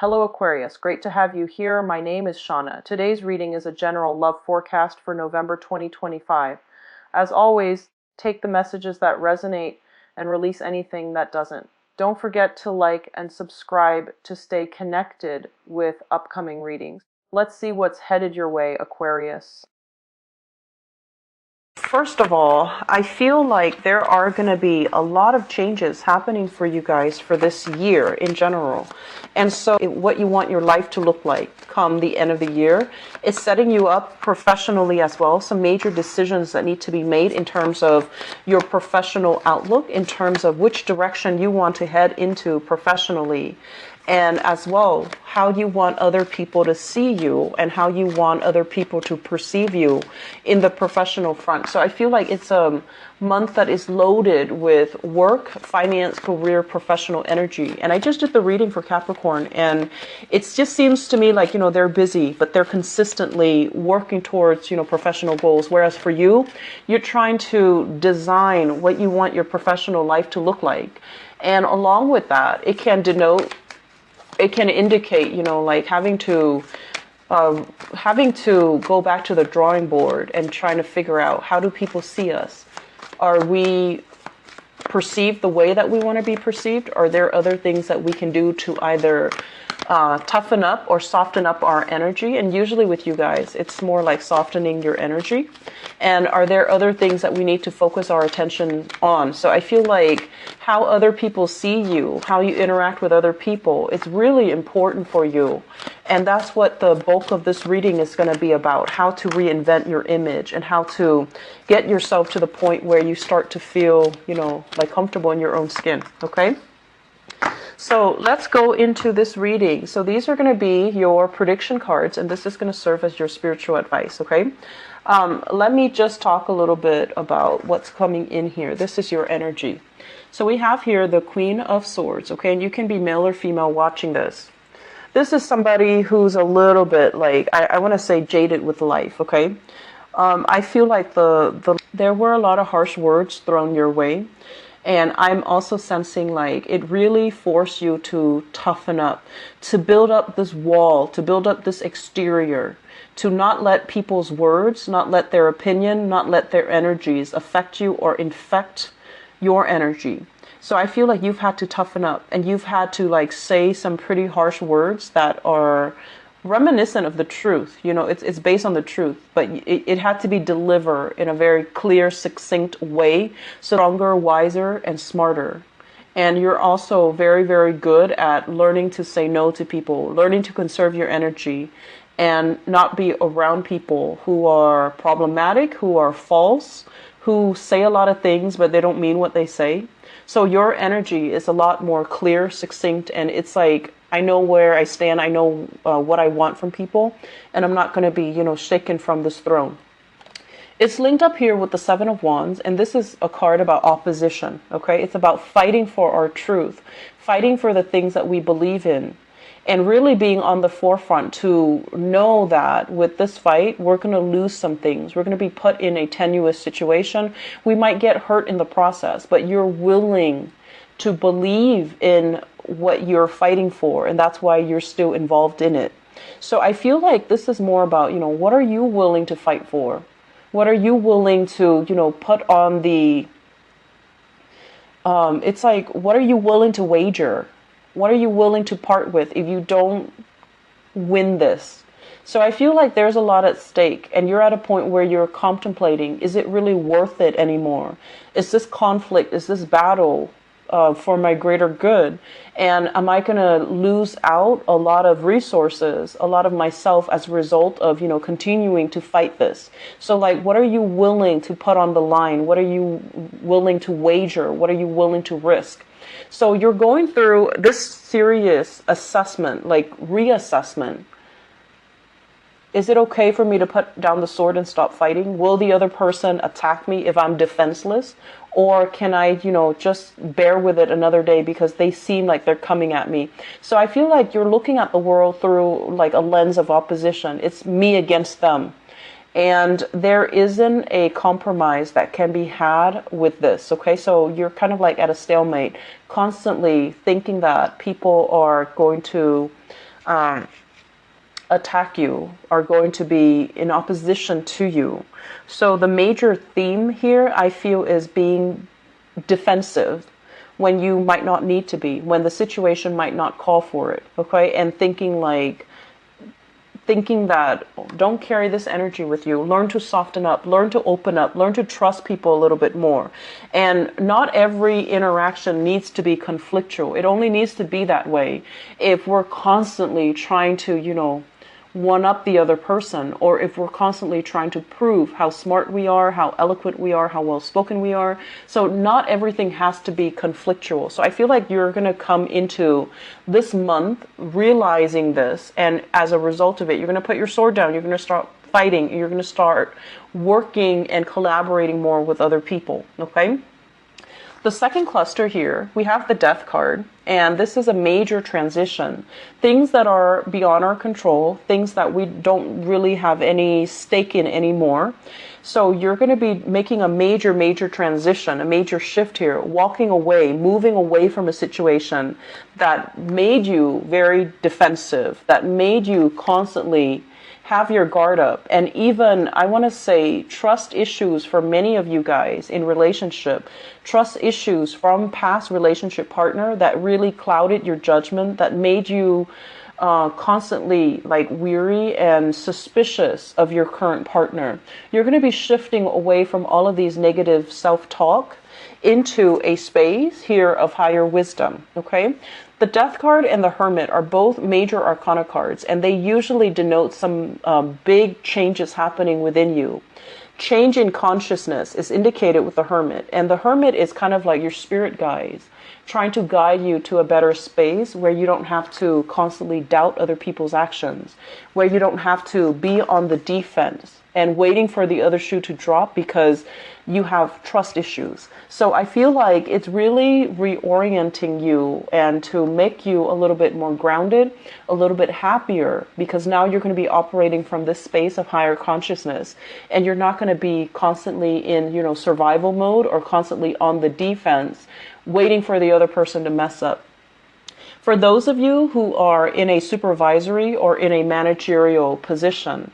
Hello Aquarius, great to have you here. My name is Shauna. Today's reading is a general love forecast for November 2025. As always, take the messages that resonate and release anything that doesn't. Don't forget to like and subscribe to stay connected with upcoming readings. Let's see what's headed your way, Aquarius. First of all, I feel like there are going to be a lot of changes happening for you guys for this year in general. And so what you want your life to look like come the end of the year is setting you up professionally as well. Some major decisions that need to be made in terms of your professional outlook, in terms of which direction you want to head into professionally. And as well, how you want other people to see you and how you want other people to perceive you in the professional front. So I feel like it's a month that is loaded with work, finance, career, professional energy. And I just did the reading for Capricorn, and it just seems to me like, they're busy, but they're consistently working towards, professional goals. Whereas for you, you're trying to design what you want your professional life to look like. And along with that, it can indicate, like having to go back to the drawing board and trying to figure out, how do people see us? Are we perceived the way that we want to be perceived? Are there other things that we can do to either toughen up or soften up our energy? And usually with you guys, it's more like softening your energy. And are there other things that we need to focus our attention on? So I feel like how other people see you, how you interact with other people, it's really important for you. And that's what the bulk of this reading is going to be about, how to reinvent your image and how to get yourself to the point where you start to feel, like comfortable in your own skin. Okay? So let's go into this reading. So these are going to be your prediction cards, and this is going to serve as your spiritual advice, okay? Let me just talk a little bit about what's coming in here. This is your energy. So we have here the Queen of Swords, okay? And you can be male or female watching this. This is somebody who's a little bit like, I want to say jaded with life, okay? I feel like there were a lot of harsh words thrown your way. And I'm also sensing like it really forced you to toughen up, to build up this wall, to build up this exterior, to not let people's words, not let their opinion, not let their energies affect you or infect your energy. So I feel like you've had to toughen up and you've had to like say some pretty harsh words that are reminiscent of the truth. It's based on the truth, but it had to be delivered in a very clear, succinct way, stronger, wiser, and smarter. And you're also very, very good at learning to say no to people, learning to conserve your energy and not be around people who are problematic, who are false, who say a lot of things, but they don't mean what they say. So your energy is a lot more clear, succinct, and it's like, I know where I stand. I know what I want from people, and I'm not going to be, shaken from this throne. It's linked up here with the Seven of Wands, and this is a card about opposition, okay? It's about fighting for our truth, fighting for the things that we believe in, and really being on the forefront to know that with this fight, we're going to lose some things. We're going to be put in a tenuous situation. We might get hurt in the process, but you're willing to believe in what you're fighting for, and that's why you're still involved in it. So I feel like this is more about, what are you willing to fight for? What are you willing to, put on the, it's like, what are you willing to wager? What are you willing to part with if you don't win this? So I feel like there's a lot at stake, and you're at a point where you're contemplating, is it really worth it anymore? Is this conflict, is this battle for my greater good? And am I going to lose out a lot of resources, a lot of myself as a result of, continuing to fight this? So like, what are you willing to put on the line? What are you willing to wager? What are you willing to risk? So you're going through this serious assessment, like reassessment. Is it okay for me to put down the sword and stop fighting? Will the other person attack me if I'm defenseless? Or can I, just bear with it another day because they seem like they're coming at me? So I feel like you're looking at the world through like a lens of opposition. It's me against them. And there isn't a compromise that can be had with this, okay? So you're kind of like at a stalemate, constantly thinking that people are going to attack you, are going to be in opposition to you. So the major theme here, I feel, is being defensive when you might not need to be, when the situation might not call for it, okay? And thinking that, don't carry this energy with you. Learn to soften up, learn to open up, learn to trust people a little bit more. And not every interaction needs to be conflictual. It only needs to be that way if we're constantly trying to, one up the other person, or if we're constantly trying to prove how smart we are, how eloquent we are, how well spoken we are. So not everything has to be conflictual. So I feel like you're going to come into this month realizing this, and as a result of it, you're going to put your sword down, you're going to start fighting, you're going to start working and collaborating more with other people, okay? The second cluster here, we have the Death card, and this is a major transition. Things that are beyond our control, things that we don't really have any stake in anymore. So you're going to be making a major, major transition, a major shift here, walking away, moving away from a situation that made you very defensive, that made you constantly have your guard up, and even, I want to say, trust issues for many of you guys in relationship, trust issues from past relationship partner that really clouded your judgment, that made you constantly weary and suspicious of your current partner. You're going to be shifting away from all of these negative self-talk into a space here of higher wisdom, okay? The Death card and the Hermit are both major arcana cards, and they usually denote some big changes happening within you. Change in consciousness is indicated with the Hermit, and the Hermit is kind of like your spirit guides, trying to guide you to a better space where you don't have to constantly doubt other people's actions, where you don't have to be on the defense and waiting for the other shoe to drop because you have trust issues. So I feel like it's really reorienting you and to make you a little bit more grounded, a little bit happier, because now you're going to be operating from this space of higher consciousness, and you're not going to be constantly in, survival mode or constantly on the defense, waiting for the other person to mess up. For those of you who are in a supervisory or in a managerial position,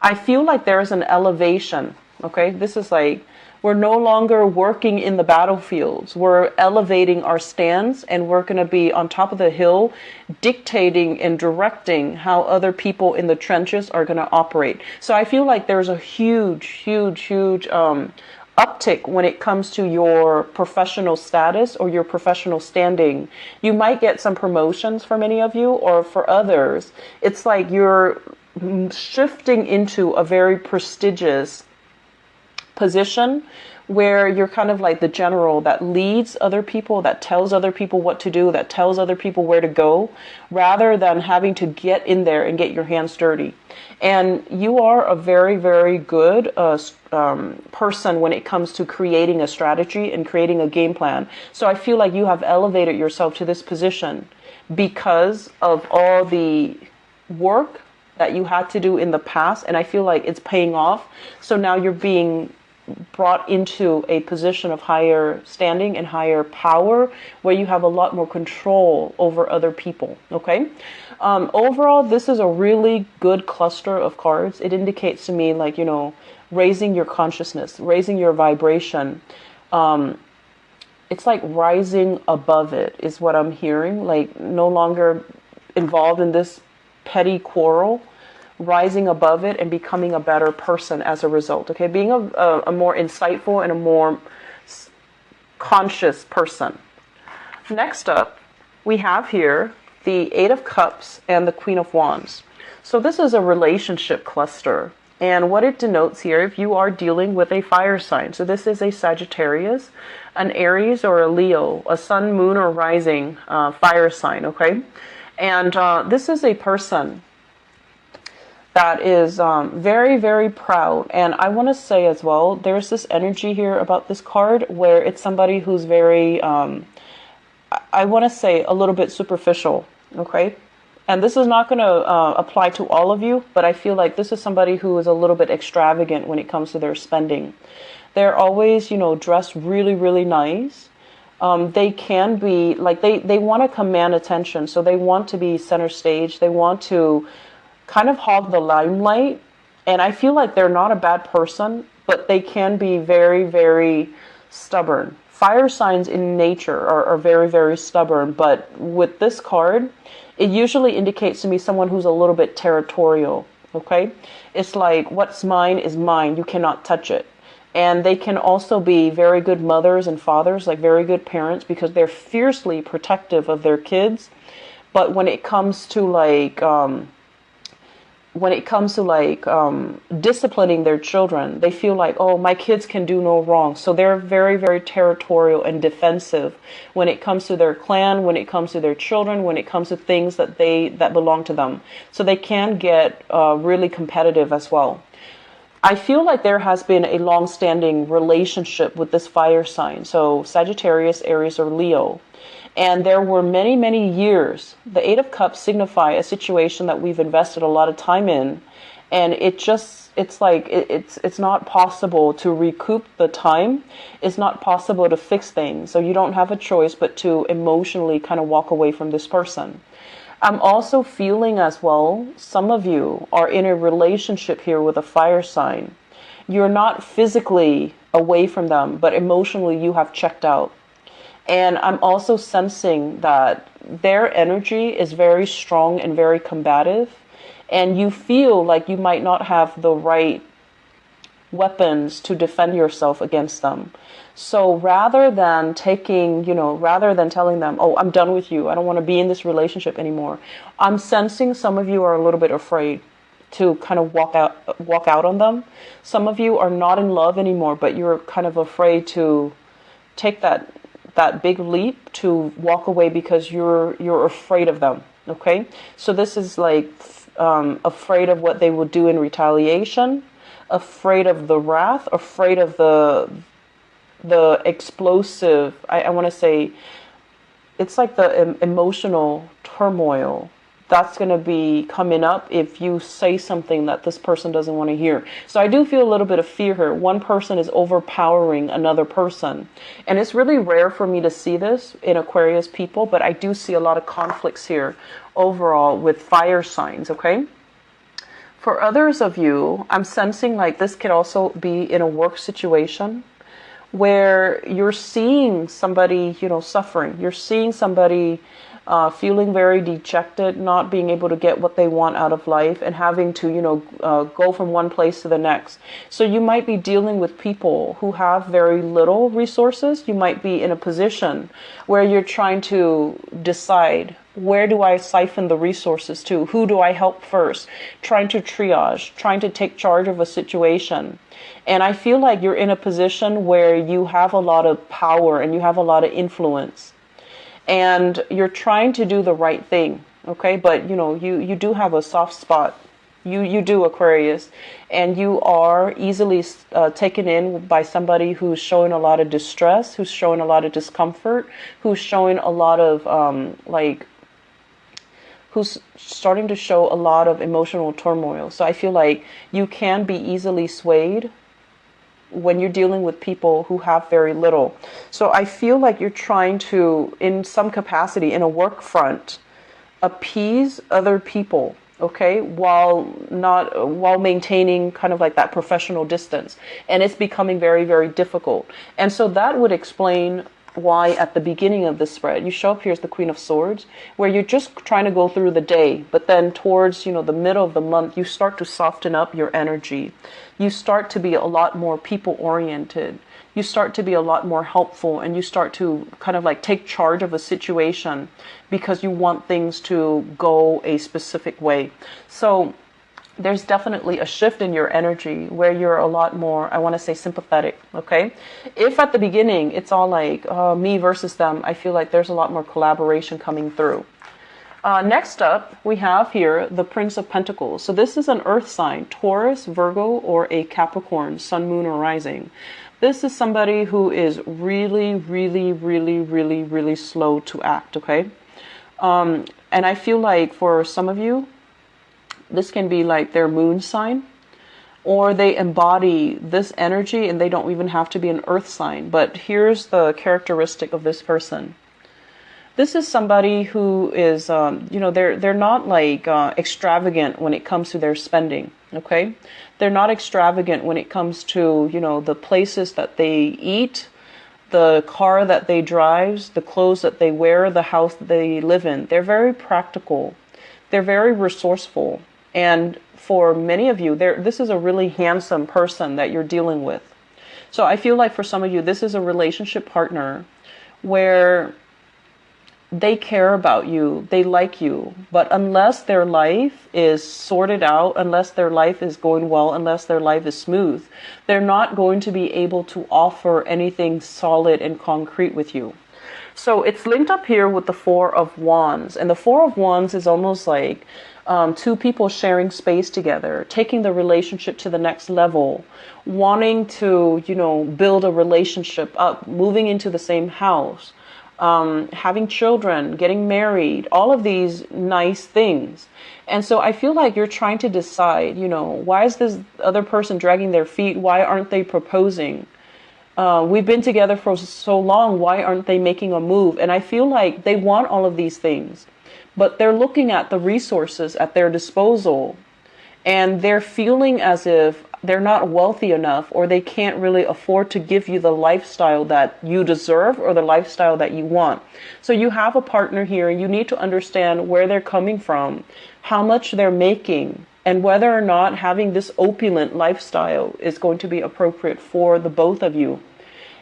I feel like there is an elevation, okay? This is like, we're no longer working in the battlefields. We're elevating our stance, and we're going to be on top of the hill dictating and directing how other people in the trenches are going to operate. So I feel like there's a huge, huge, huge uptick when it comes to your professional status or your professional standing. You might get some promotions for many of you, or for others, it's like you're shifting into a very prestigious position where you're kind of like the general that leads other people, that tells other people what to do, that tells other people where to go, rather than having to get in there and get your hands dirty. And you are a very, very good person when it comes to creating a strategy and creating a game plan. So I feel like you have elevated yourself to this position because of all the work that you had to do in the past, and I feel like it's paying off. So now you're being brought into a position of higher standing and higher power, where you have a lot more control over other people, okay? Overall, this is a really good cluster of cards. It indicates to me, like, raising your consciousness, raising your vibration. It's like rising above it is what I'm hearing, like no longer involved in this petty quarrel, rising above it and becoming a better person as a result, okay? Being a more insightful and a more conscious person. Next up, we have here the Eight of Cups and the Queen of Wands. So this is a relationship cluster, and what it denotes here, if you are dealing with a fire sign, so this is a Sagittarius, an Aries, or a Leo, a sun, moon, or rising fire sign, okay? And this is a person that is very, very proud. And I want to say as well, there's this energy here about this card where it's somebody who's very, I want to say a little bit superficial, okay? And this is not going to apply to all of you, but I feel like this is somebody who is a little bit extravagant when it comes to their spending. They're always, dressed really, really nice. They can be like, they want to command attention. So they want to be center stage. They want to kind of hog the limelight. And I feel like they're not a bad person, but they can be very, very stubborn. Fire signs in nature are very, very stubborn. But with this card, it usually indicates to me someone who's a little bit territorial. Okay? It's like, what's mine is mine. You cannot touch it. And they can also be very good mothers and fathers, like very good parents, because they're fiercely protective of their kids. But when it comes to disciplining their children, they feel like, oh, my kids can do no wrong. So they're very, very territorial and defensive when it comes to their clan, when it comes to their children, when it comes to things that belong to them. So they can get really competitive as well. I feel like there has been a long-standing relationship with this fire sign. So Sagittarius, Aries, or Leo. And there were many, many years. The Eight of Cups signify a situation that we've invested a lot of time in. And it's not possible to recoup the time. It's not possible to fix things. So you don't have a choice but to emotionally kind of walk away from this person. I'm also feeling as well, some of you are in a relationship here with a fire sign. You're not physically away from them, but emotionally you have checked out. And I'm also sensing that their energy is very strong and very combative. And you feel like you might not have the right weapons to defend yourself against them. So rather than telling them, oh, I'm done with you, I don't want to be in this relationship anymore, I'm sensing some of you are a little bit afraid to kind of walk out on them. Some of you are not in love anymore, but you're kind of afraid to take that big leap to walk away because you're afraid of them. Okay, so this is like afraid of what they will do in retaliation, afraid of the wrath, afraid of the explosive, I want to say, it's like the emotional turmoil that's going to be coming up if you say something that this person doesn't want to hear. So I do feel a little bit of fear here. One person is overpowering another person. And it's really rare for me to see this in Aquarius people, but I do see a lot of conflicts here overall with fire signs, okay? For others of you, I'm sensing like this could also be in a work situation where you're seeing somebody, suffering. You're seeing somebody feeling very dejected, not being able to get what they want out of life and having to, go from one place to the next. So you might be dealing with people who have very little resources. You might be in a position where you're trying to decide, where do I siphon the resources to? Who do I help first? Trying to triage, trying to take charge of a situation. And I feel like you're in a position where you have a lot of power and you have a lot of influence. And you're trying to do the right thing, okay? But, you do have a soft spot. You do, Aquarius. And you are easily taken in by somebody who's showing a lot of distress, who's showing a lot of discomfort, who's showing a lot of, who's starting to show a lot of emotional turmoil. So I feel like you can be easily swayed when you're dealing with people who have very little. So I feel like you're trying to, in some capacity, in a work front, appease other people, okay, while maintaining kind of like that professional distance. And it's becoming very, very difficult. And so that would explain why at the beginning of the spread you show up here as the Queen of Swords, where you're just trying to go through the day, but then towards the middle of the month you start to soften up your energy. You start to be a lot more people oriented. You start to be a lot more helpful, and you start to kind of like take charge of a situation because you want things to go a specific way. So there's definitely a shift in your energy where you're a lot more, I want to say, sympathetic, okay? If at the beginning it's all like me versus them, I feel like there's a lot more collaboration coming through. Next up, we have here the Prince of Pentacles. So this is an earth sign, Taurus, Virgo, or a Capricorn, Sun, Moon, or Rising. This is somebody who is really, really, really, really, really slow to act, okay? And I feel like for some of you, this can be like their moon sign. or they embody this energy and they don't even have to be an earth sign. But here's the characteristic of this person. This is somebody who is, they're not like extravagant when it comes to their spending, okay? They're not extravagant when it comes to, the places that they eat, the car that they drive, the clothes that they wear, the house that they live in. They're very practical. They're very resourceful. And for many of you, this is a really handsome person that you're dealing with. So I feel like for some of you, this is a relationship partner where they care about you, they like you, but unless their life is sorted out, unless their life is going well, unless their life is smooth, they're not going to be able to offer anything solid and concrete with you. So it's linked up here with the Four of Wands, and the Four of Wands is almost like two people sharing space together, taking the relationship to the next level, wanting to, build a relationship up, moving into the same house, having children, getting married, all of these nice things. And so I feel like you're trying to decide, why is this other person dragging their feet? Why aren't they proposing? We've been together for so long. Why aren't they making a move? And I feel like they want all of these things, but they're looking at the resources at their disposal and they're feeling as if they're not wealthy enough, or they can't really afford to give you the lifestyle that you deserve or the lifestyle that you want. So you have a partner here, and you need to understand where they're coming from, how much they're making, and whether or not having this opulent lifestyle is going to be appropriate for the both of you.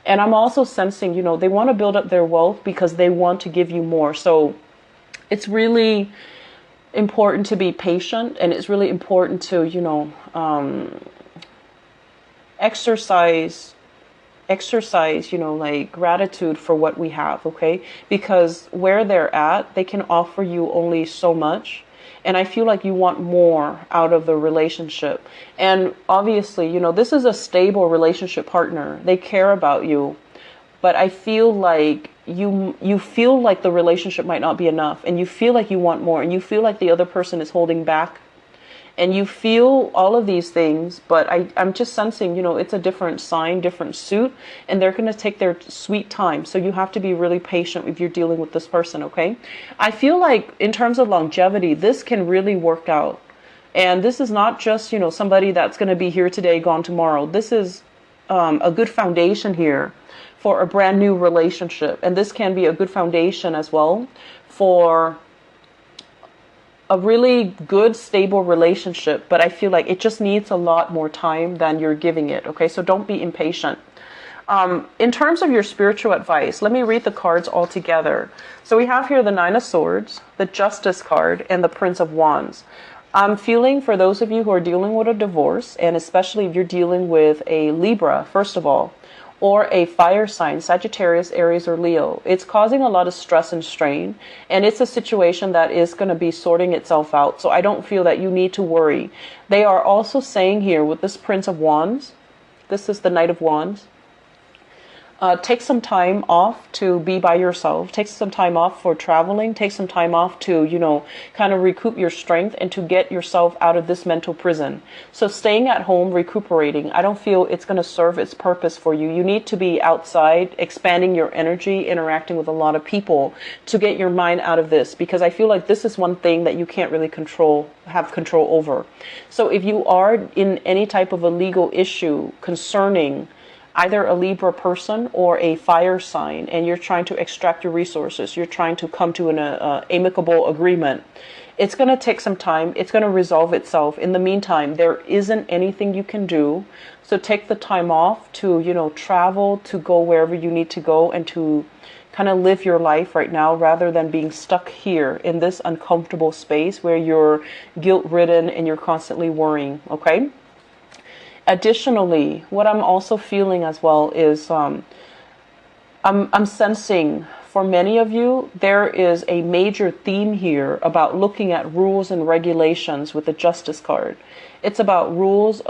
And I'm also sensing, they want to build up their wealth because they want to give you more. So it's really important to be patient, and it's really important to, exercise, like gratitude for what we have, okay? Because where they're at, they can offer you only so much. And I feel like you want more out of the relationship. And obviously, this is a stable relationship partner. They care about you. But I feel like you feel like the relationship might not be enough. And you feel like you want more. And you feel like the other person is holding back. And you feel all of these things, but I'm just sensing, it's a different sign, different suit, and they're going to take their sweet time. So you have to be really patient if you're dealing with this person, okay? I feel like in terms of longevity, this can really work out. And this is not just, somebody that's going to be here today, gone tomorrow. This is a good foundation here for a brand new relationship. And this can be a good foundation as well for a really good, stable relationship, but I feel like it just needs a lot more time than you're giving it, okay? So don't be impatient. In terms of your spiritual advice, let me read the cards all together. So we have here the Nine of Swords, the Justice card, and the Prince of Wands. I'm feeling for those of you who are dealing with a divorce, and especially if you're dealing with a Libra, first of all, or a fire sign, Sagittarius, Aries, or Leo. It's causing a lot of stress and strain, and it's a situation that is going to be sorting itself out. So I don't feel that you need to worry. They are also saying here with this Prince of Wands, this is the Knight of Wands, take some time off to be by yourself. Take some time off for traveling. Take some time off to, kind of recoup your strength and to get yourself out of this mental prison. So staying at home, recuperating, I don't feel it's going to serve its purpose for you. You need to be outside, expanding your energy, interacting with a lot of people to get your mind out of this, because I feel like this is one thing that you can't really have control over. So if you are in any type of a legal issue concerning either a Libra person or a fire sign, and you're trying to extract your resources, you're trying to come to an amicable agreement, it's going to take some time. It's going to resolve itself. In the meantime, there isn't anything you can do. So take the time off to, travel, to go wherever you need to go, and to kind of live your life right now, rather than being stuck here in this uncomfortable space where you're guilt-ridden and you're constantly worrying, okay? Additionally, what I'm also feeling as well is I'm sensing for many of you, there is a major theme here about looking at rules and regulations with the Justice card. It's about rules of